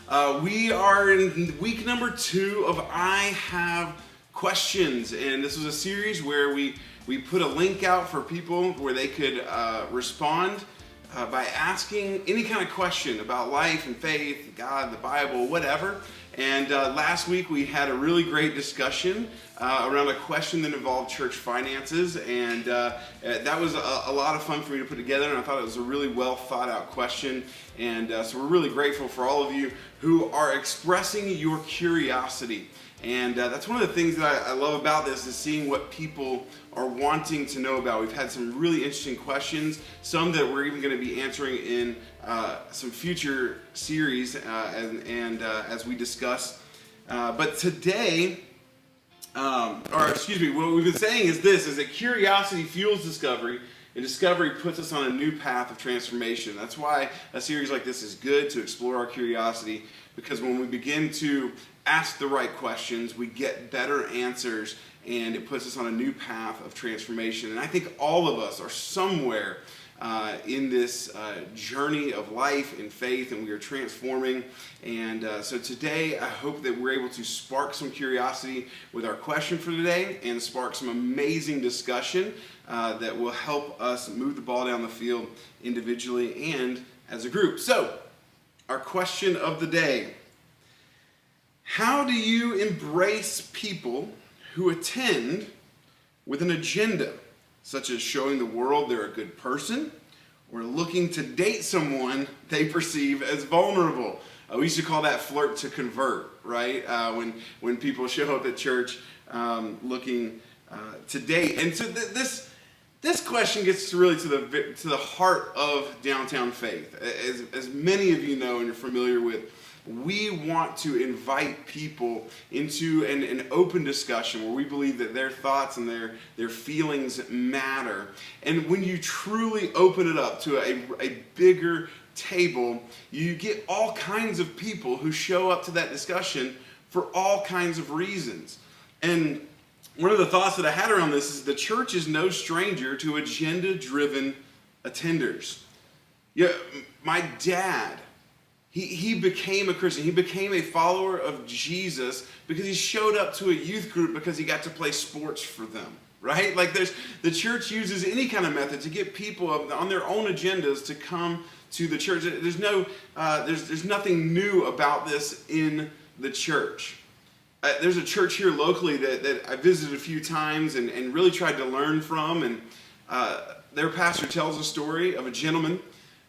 We are in week number 2 of I Have Questions, and this was a series where we put a link out for people where they could respond by asking any kind of question about life and faith, God, the Bible, whatever. And last week we had a really great discussion around a question that involved church finances, and that was a lot of fun for me to put together, and I thought it was a really well thought out question. And so we're really grateful for all of you who are expressing your curiosity. And that's one of the things that I love about this, is seeing what people are wanting to know about. We've had some really interesting questions, some that we're even going to be answering in some future series as we discuss. But today, what we've been saying is that curiosity fuels discovery, and discovery puts us on a new path of transformation. That's why a series like this is good, to explore our curiosity, because when we begin to ask the right questions, we get better answers, and it puts us on a new path of transformation. And I think all of us are somewhere in this journey of life and faith, and we are transforming. And so today, I hope that we're able to spark some curiosity with our question for today, and spark some amazing discussion that will help us move the ball down the field individually and as a group. So, our question of the day: how do you embrace people who attend with an agenda, such as showing the world they're a good person, or looking to date someone they perceive as vulnerable? We used to call that flirt to convert, right? When people show up at church looking to date. And so this question gets really to the heart of downtown faith. As many of you know and you're familiar with, we want to invite people into an open discussion where we believe that their thoughts and their feelings matter. And when you truly open it up to a bigger table, you get all kinds of people who show up to that discussion for all kinds of reasons. And one of the thoughts that I had around this is the church is no stranger to agenda-driven attenders. Yeah, my dad, he became a Christian. He became a follower of Jesus because he showed up to a youth group because he got to play sports for them, right? Like the church uses any kind of method to get people on their own agendas to come to the church. There's nothing new about this in the church. There's a church here locally that I visited a few times and really tried to learn from, and their pastor tells a story of a gentleman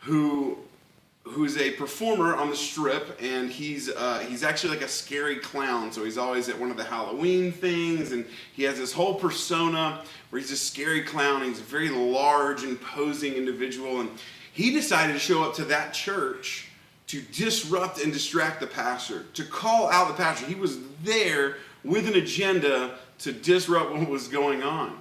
who's a performer on the Strip, and he's actually like a scary clown. So he's always at one of the Halloween things, and he has this whole persona where he's a scary clown. And he's a very large, imposing individual, and he decided to show up to that church to disrupt and distract the pastor, to call out the pastor. He was there with an agenda to disrupt what was going on.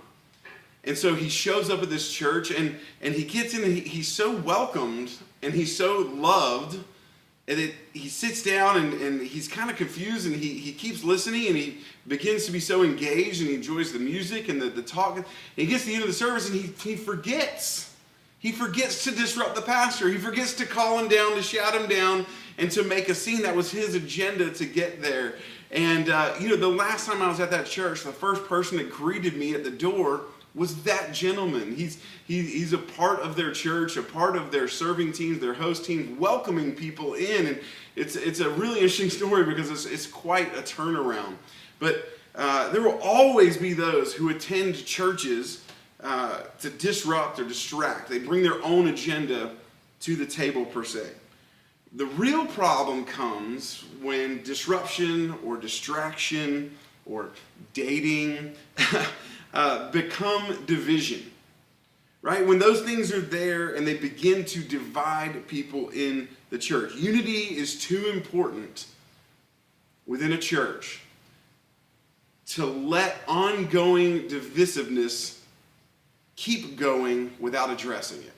And so he shows up at this church, and he gets in, and he's so welcomed, and he's so loved, and he sits down, and he's kind of confused, and he keeps listening, and he begins to be so engaged, and he enjoys the music and the talk. And he gets to the end of the service, and he forgets. He forgets to disrupt the pastor. He forgets to call him down, to shout him down, and to make a scene. That was his agenda to get there. And the last time I was at that church, the first person that greeted me at the door was that gentleman. He's a part of their church, a part of their serving teams, their host teams, welcoming people in. And it's a really interesting story because it's quite a turnaround. But there will always be those who attend churches to disrupt or distract. They bring their own agenda to the table, per se. The real problem comes when disruption or distraction or dating become division, right? When those things are there and they begin to divide people in the church. Unity is too important within a church to let ongoing divisiveness keep going without addressing it.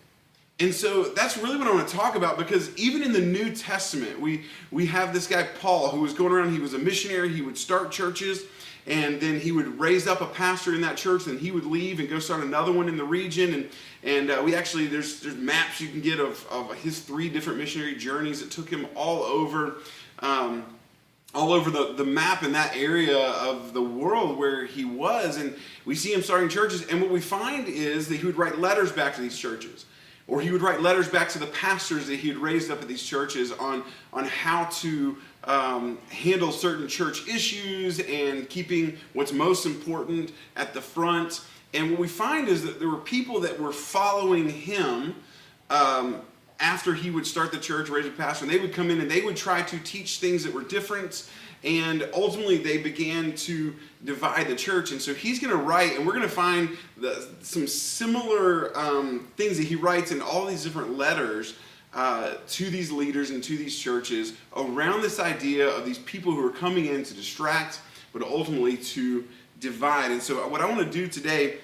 And so that's really what I want to talk about, because even in the New Testament, we have this guy Paul who was going around. He was a missionary. He would start churches, and then he would raise up a pastor in that church, and he would leave and go start another one in the region. And we actually, there's maps you can get of his 3 different missionary journeys that took him all over all over the map in that area of the world where he was. And we see him starting churches. And what we find is that he would write letters back to these churches. Or he would write letters back to the pastors that he had raised up at these churches on how to handle certain church issues and keeping what's most important at the front. And what we find is that there were people that were following him after he would start the church, raise a pastor, and they would come in and they would try to teach things that were different, and ultimately they began to divide the church. And so he's going to write, and we're going to find some similar things that he writes in all these different letters to these leaders and to these churches around this idea of these people who are coming in to distract, but ultimately to divide. And so what I want to do today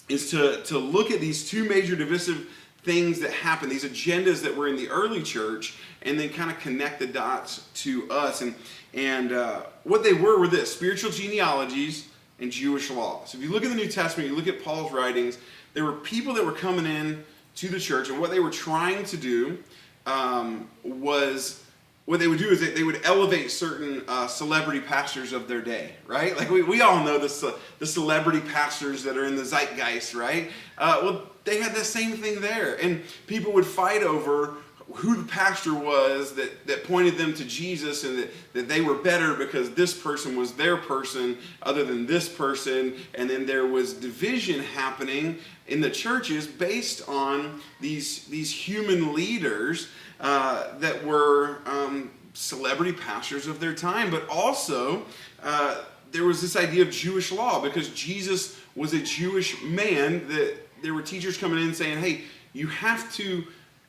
is to look at these two major divisive things that happen, these agendas that were in the early church, and then kind of connect the dots to us. And what they were this: spiritual genealogies and Jewish law. So if you look at the New Testament, you look at Paul's writings, there were people that were coming in to the church, and what they were trying to do was, what they would do is they would elevate certain celebrity pastors of their day, right? Like we all know the celebrity pastors that are in the zeitgeist, right? Well, they had the same thing there. And people would fight over who the pastor was that pointed them to Jesus, and that they were better because this person was their person other than this person. And then there was division happening in the churches based on these human leaders that were celebrity pastors of their time. But also there was this idea of Jewish law, because Jesus was a Jewish man, that there were teachers coming in saying, hey, you have to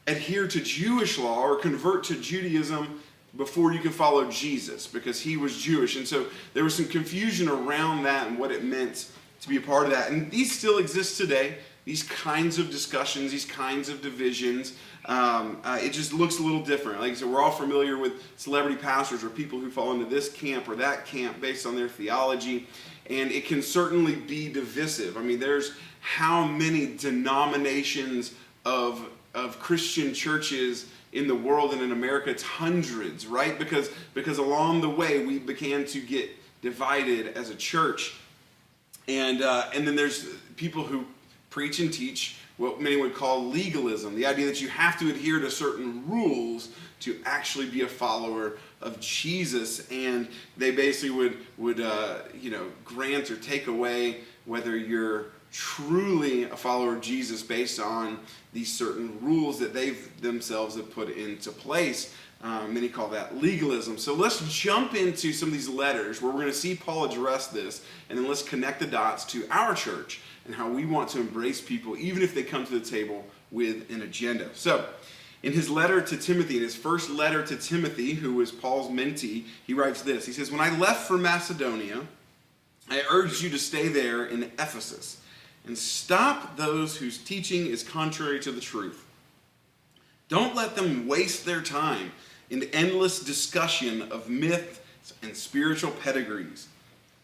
adhere to Jewish law or convert to Judaism before you can follow Jesus, because he was Jewish. And so there was some confusion around that and what it meant to be a part of that. And these still exist today, these kinds of discussions, these kinds of divisions. It just looks a little different. Like I said, we're all familiar with celebrity pastors or people who fall into this camp or that camp based on their theology, and it can certainly be divisive. I mean, there's how many denominations of Christian churches in the world and in America? It's hundreds, right? Because along the way we began to get divided as a church, and then there's people who preach and teach what many would call legalism, the idea that you have to adhere to certain rules to actually be a follower of Jesus, and they basically would grant or take away whether you're truly a follower of Jesus based on these certain rules that they themselves have put into place. Many call that legalism. So let's jump into some of these letters where we're going to see Paul address this, and then let's connect the dots to our church and how we want to embrace people even if they come to the table with an agenda. So in his letter to Timothy, in his first letter to Timothy, who was Paul's mentee, he writes this. He says, when I left for Macedonia, I urged you to stay there in Ephesus and stop those whose teaching is contrary to the truth. Don't let them waste their time in endless discussion of myths and spiritual pedigrees.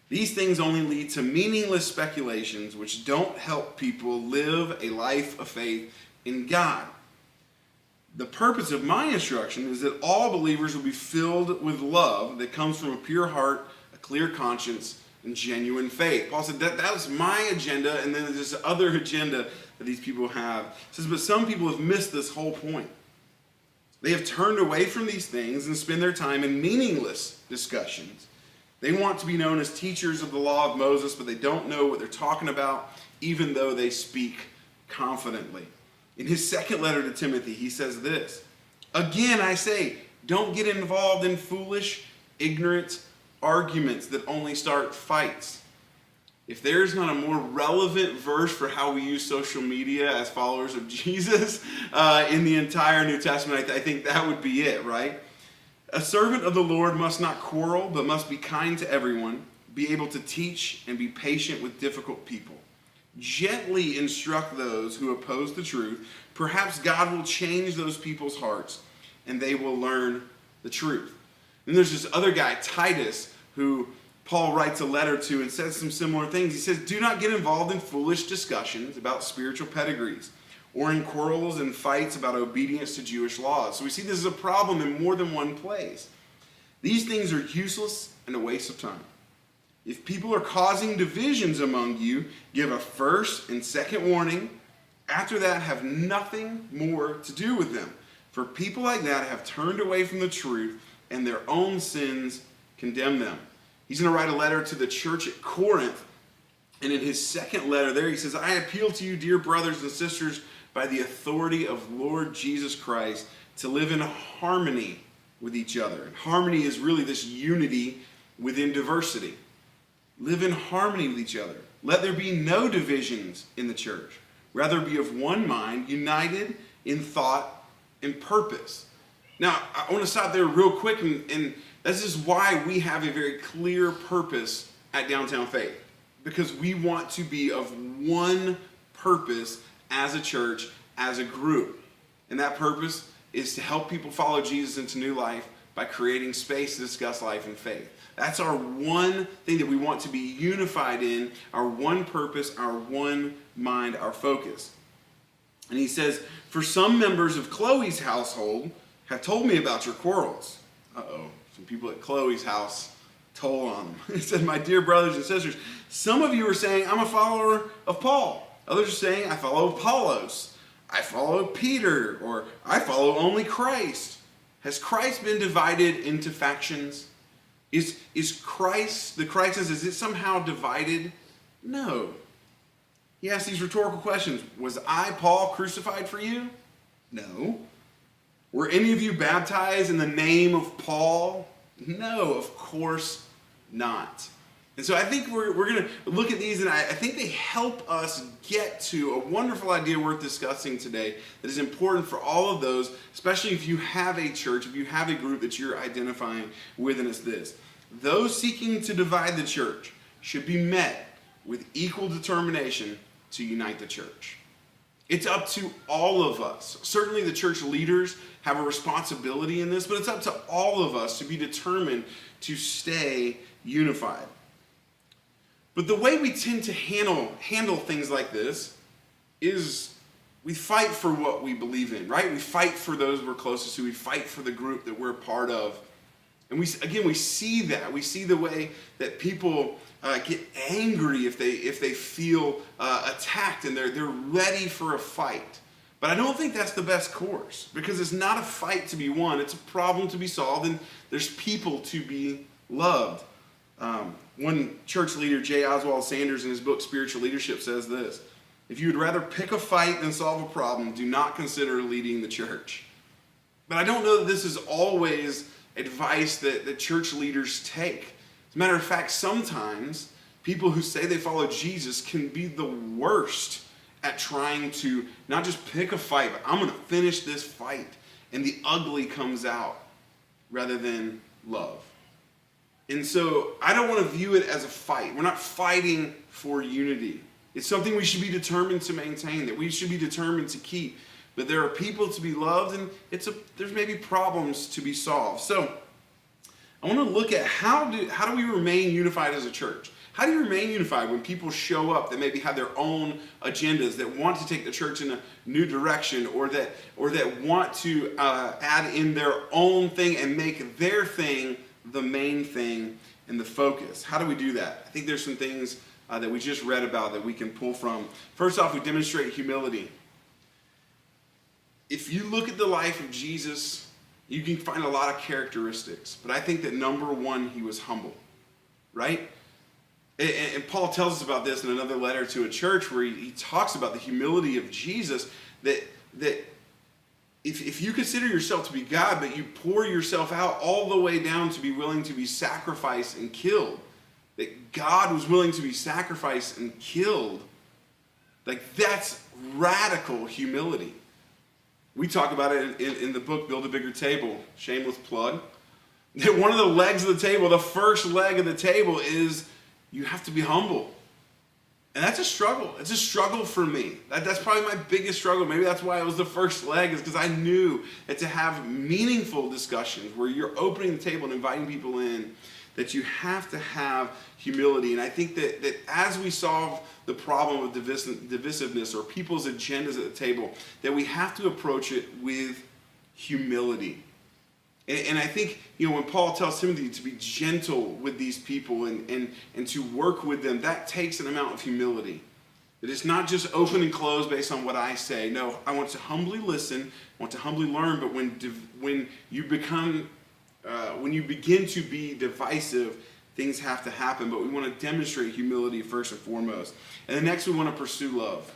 These things only lead to meaningless speculations which don't help people live a life of faith in God. The purpose of my instruction is that all believers will be filled with love that comes from a pure heart, a clear conscience, and genuine faith. Paul said that was my agenda, and then there's this other agenda that these people have. He says, but some people have missed this whole point. They have turned away from these things and spend their time in meaningless discussions. They want to be known as teachers of the law of Moses, but they don't know what they're talking about, even though they speak confidently. In his second letter to Timothy, he says this, again, I say, don't get involved in foolish, ignorant arguments that only start fights. If there's not a more relevant verse for how we use social media as followers of Jesus in the entire New Testament, I think that would be it, right? A servant of the Lord must not quarrel, but must be kind to everyone, be able to teach, and be patient with difficult people. Gently instruct those who oppose the truth. Perhaps God will change those people's hearts, and they will learn the truth. And there's this other guy, Titus, who Paul writes a letter to and says some similar things. He says, do not get involved in foolish discussions about spiritual pedigrees or in quarrels and fights about obedience to Jewish laws. So we see this is a problem in more than one place. These things are useless and a waste of time. If people are causing divisions among you, give a first and second warning. After that, have nothing more to do with them. For people like that have turned away from the truth, and their own sins condemn them. He's going to write a letter to the church at Corinth. And in his second letter there, he says, I appeal to you, dear brothers and sisters, by the authority of Lord Jesus Christ, to live in harmony with each other. And harmony is really this unity within diversity. Live in harmony with each other. Let there be no divisions in the church. Rather be of one mind, united in thought and purpose. Now, I want to stop there real quick, and this is why we have a very clear purpose at Downtown Faith. Because we want to be of one purpose as a church, as a group. And that purpose is to help people follow Jesus into new life by creating space to discuss life and faith. That's our one thing that we want to be unified in, our one purpose, our one mind, our focus. And he says, for some members of Chloe's household have told me about your quarrels. Some people at Chloe's house told on them. He said, my dear brothers and sisters, some of you are saying, I'm a follower of Paul. Others are saying, I follow Apollos. I follow Peter, or I follow only Christ. Has Christ been divided into factions? Is Christ, the Christ is it somehow divided? No. He asks these rhetorical questions. Was I, Paul, crucified for you? No. Were any of you baptized in the name of Paul? No, of course not. And so I think we're going to look at these, and I think they help us get to a wonderful idea worth discussing today that is important for all of those, especially if you have a church, if you have a group that you're identifying with, and it's this. Those seeking to divide the church should be met with equal determination to unite the church. It's up to all of us. Certainly the church leaders have a responsibility in this, but it's up to all of us to be determined to stay unified. But the way we tend to handle things like this is we fight for what we believe in, right? We fight for those we're closest to. We fight for the group that we're a part of. And we see that. We see the way that people get angry if they feel attacked, and they're ready for a fight. But I don't think that's the best course, because it's not a fight to be won. It's a problem to be solved, and there's people to be loved. One church leader, J. Oswald Sanders, in his book Spiritual Leadership, says this: if you would rather pick a fight than solve a problem, do not consider leading the church. But I don't know that this is always advice that church leaders take. As a matter of fact, sometimes people who say they follow Jesus can be the worst at trying to not just pick a fight, but I'm going to finish this fight, and the ugly comes out rather than love. And so I don't want to view it as a fight. We're not fighting for unity. It's something we should be determined to maintain, that we should be determined to keep. But there are people to be loved, and there's maybe problems to be solved. So I want to look at how do we remain unified as a church? How do you remain unified when people show up that maybe have their own agendas, that want to take the church in a new direction, or that want to add in their own thing and make their thing the main thing and the focus? How do we do that? I think there's some things that we just read about that we can pull from. First off, we demonstrate humility. If you look at the life of Jesus, you can find a lot of characteristics. But I think that number one, he was humble, right? And Paul tells us about this in another letter to a church where he talks about the humility of Jesus, that if you consider yourself to be God, but you pour yourself out all the way down to be willing to be sacrificed and killed, that God was willing to be sacrificed and killed, like that's radical humility. We talk about it in the book, Build a Bigger Table, shameless plug. That one of the legs of the table, the first leg of the table, is you have to be humble. And that's a struggle. It's a struggle for me. That's probably my biggest struggle. Maybe that's why it was the first leg, is because I knew that to have meaningful discussions where you're opening the table and inviting people in, that you have to have humility. And I think that as we solve the problem of divisiveness or people's agendas at the table, that we have to approach it with humility. And I think, when Paul tells Timothy to be gentle with these people and to work with them, that takes an amount of humility. That it's not just open and close based on what I say. No, I want to humbly listen, I want to humbly learn, but when you begin to be divisive, things have to happen. But we want to demonstrate humility first and foremost. And then next we want to pursue love.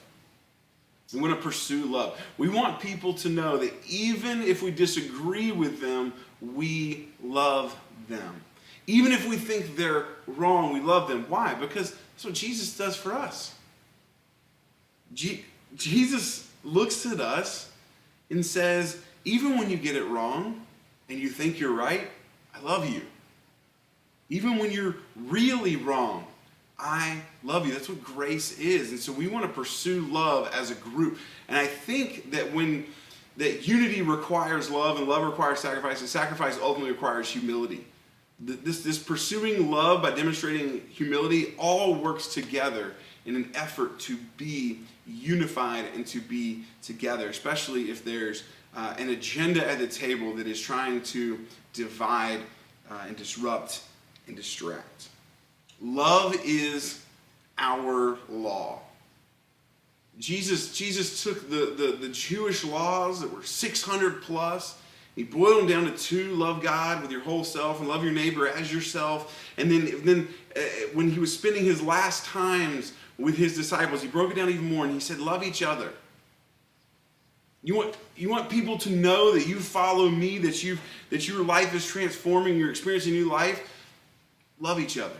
We want to pursue love. We want people to know that even if we disagree with them, we love them. Even if we think they're wrong, we love them. Why? Because that's what Jesus does for us. Jesus looks at us and says, even when you get it wrong and you think you're right, I love you. Even when you're really wrong, I love you. That's what grace is. And so we want to pursue love as a group. And I think that that unity requires love and love requires sacrifice, and sacrifice ultimately requires humility. This pursuing love by demonstrating humility all works together in an effort to be unified and to be together, especially if there's an agenda at the table that is trying to divide and disrupt and distract. Love is our law. Jesus took the Jewish laws that were 600 plus. He boiled them down to two: love God with your whole self and love your neighbor as yourself. And then when he was spending his last times with his disciples, he broke it down even more and he said, love each other. You want people to know that you follow me, that your life is transforming, you're experiencing new life. Love each other.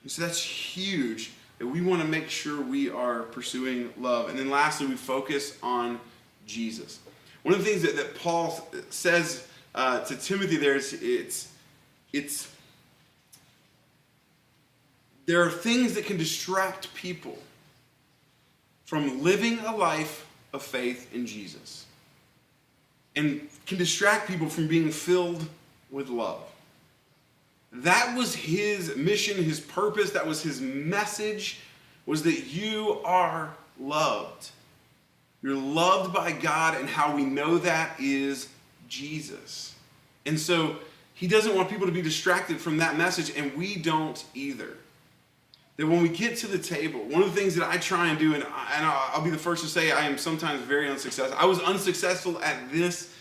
And so that's huge, that we want to make sure we are pursuing love. And then lastly, we focus on Jesus. One of the things that Paul says to Timothy there is there are things that can distract people from living a life of faith in Jesus, and can distract people from being filled with love. That was his mission, his purpose, that was his message, was that you are loved. You're loved by God, and how we know that is Jesus. And so he doesn't want people to be distracted from that message, and we don't either. That when we get to the table, one of the things that I try and do, and I'll be the first to say I am sometimes very unsuccessful. I was unsuccessful at this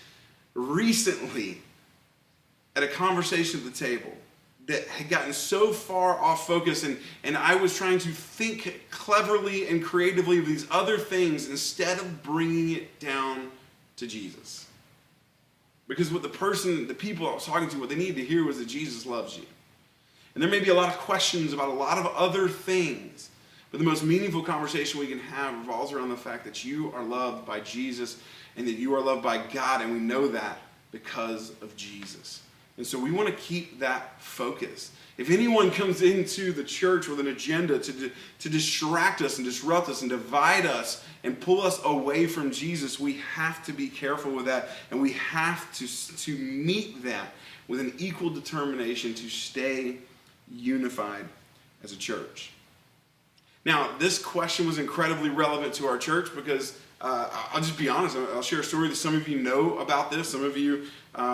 recently at a conversation at the table that had gotten so far off focus, and I was trying to think cleverly and creatively of these other things instead of bringing it down to Jesus. Because what the people I was talking to, what they needed to hear was that Jesus loves you. And there may be a lot of questions about a lot of other things, but the most meaningful conversation we can have revolves around the fact that you are loved by Jesus and that you are loved by God, and we know that because of Jesus. And so we want to keep that focus. If anyone comes into the church with an agenda to distract us and disrupt us and divide us and pull us away from Jesus, we have to be careful with that, and we have to meet that with an equal determination to stay unified as a church. Now, this question was incredibly relevant to our church because I'll just be honest. I'll share a story that some of you know about this. Some of you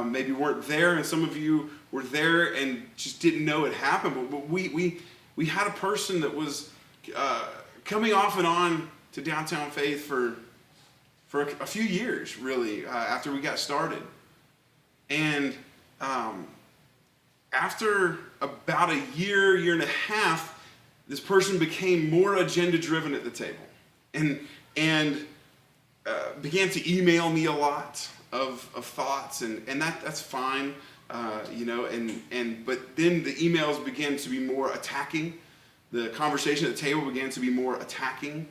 maybe weren't there, and some of you were there and just didn't know it happened. But we had a person that was coming off and on to Downtown Faith for a few years, really, after we got started. And after about a year and a half, this person became more agenda-driven at the table, and began to email me a lot of thoughts, and that's fine, but then the emails began to be more attacking. The conversation at the table began to be more attacking,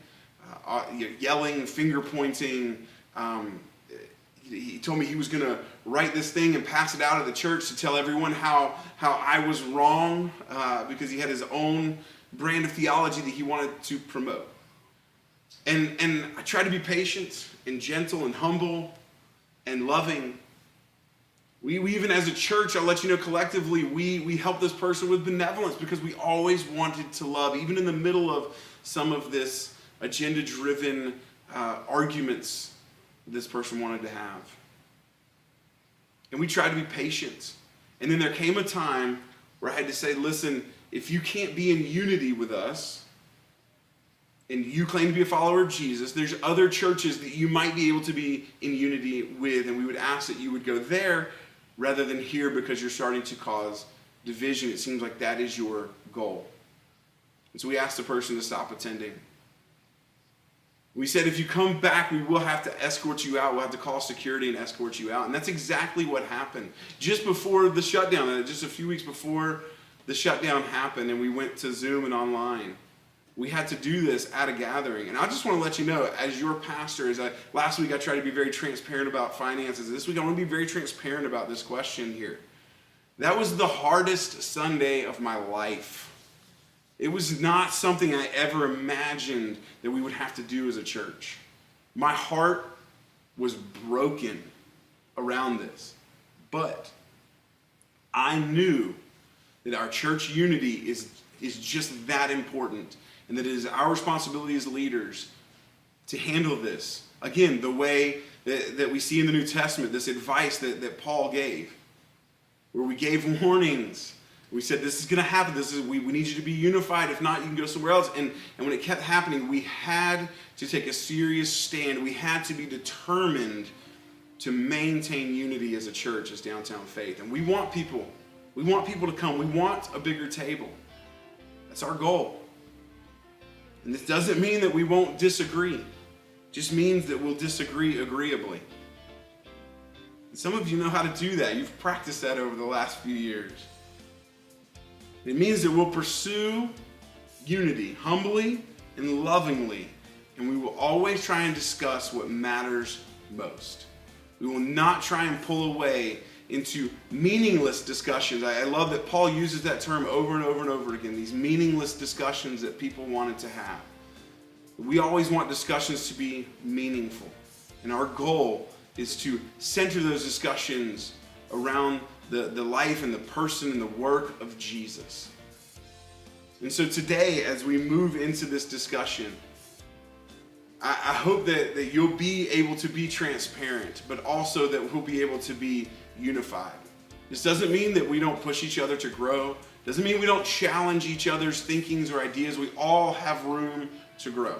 yelling, finger pointing. He told me he was going to write this thing and pass it out at the church to tell everyone how I was wrong because he had his own brand of theology that he wanted to promote. And I try to be patient and gentle and humble and loving. We even as a church, I'll let you know collectively, we help this person with benevolence because we always wanted to love, even in the middle of some of this agenda-driven arguments this person wanted to have. and we tried to be patient. And then there came a time where I had to say, listen, if you can't be in unity with us, and you claim to be a follower of Jesus, there's other churches that you might be able to be in unity with, and we would ask that you would go there rather than here because you're starting to cause division. It seems like that is your goal. And so we asked the person to stop attending. We said, if you come back, we will have to escort you out. We'll have to call security and escort you out. And that's exactly what happened. Just before the shutdown, just a few weeks before the shutdown happened and we went to Zoom and online, we had to do this at a gathering. And I just want to let you know, as your pastor, last week I tried to be very transparent about finances. This week I want to be very transparent about this question here. That was the hardest Sunday of my life. It was not something I ever imagined that we would have to do as a church. My heart was broken around this. But I knew that our church unity is just that important, and that it is our responsibility as leaders to handle this. Again, the way that we see in the New Testament, this advice that Paul gave, where we gave warnings. We said, this is going to happen. We need you to be unified. If not, you can go somewhere else. And when it kept happening, we had to take a serious stand. We had to be determined to maintain unity as a church, as Downtown Faith. And we want people to come. We want a bigger table. That's our goal. And this doesn't mean that we won't disagree. It just means that we'll disagree agreeably. And some of you know how to do that. You've practiced that over the last few years. It means that we'll pursue unity humbly and lovingly, and we will always try and discuss what matters most. We will not try and pull away into meaningless discussions. I love that Paul uses that term over and over and over again, these meaningless discussions that people wanted to have. We always want discussions to be meaningful, and our goal is to center those discussions around the life and the person and the work of Jesus. And so today, as we move into this discussion, I hope that you'll be able to be transparent, but also that we'll be able to be unified. This doesn't mean that we don't push each other to grow. Doesn't mean we don't challenge each other's thinkings or ideas. We all have room to grow.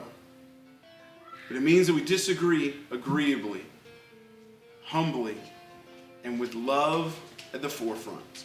But it means that we disagree agreeably, humbly, and with love at the forefront.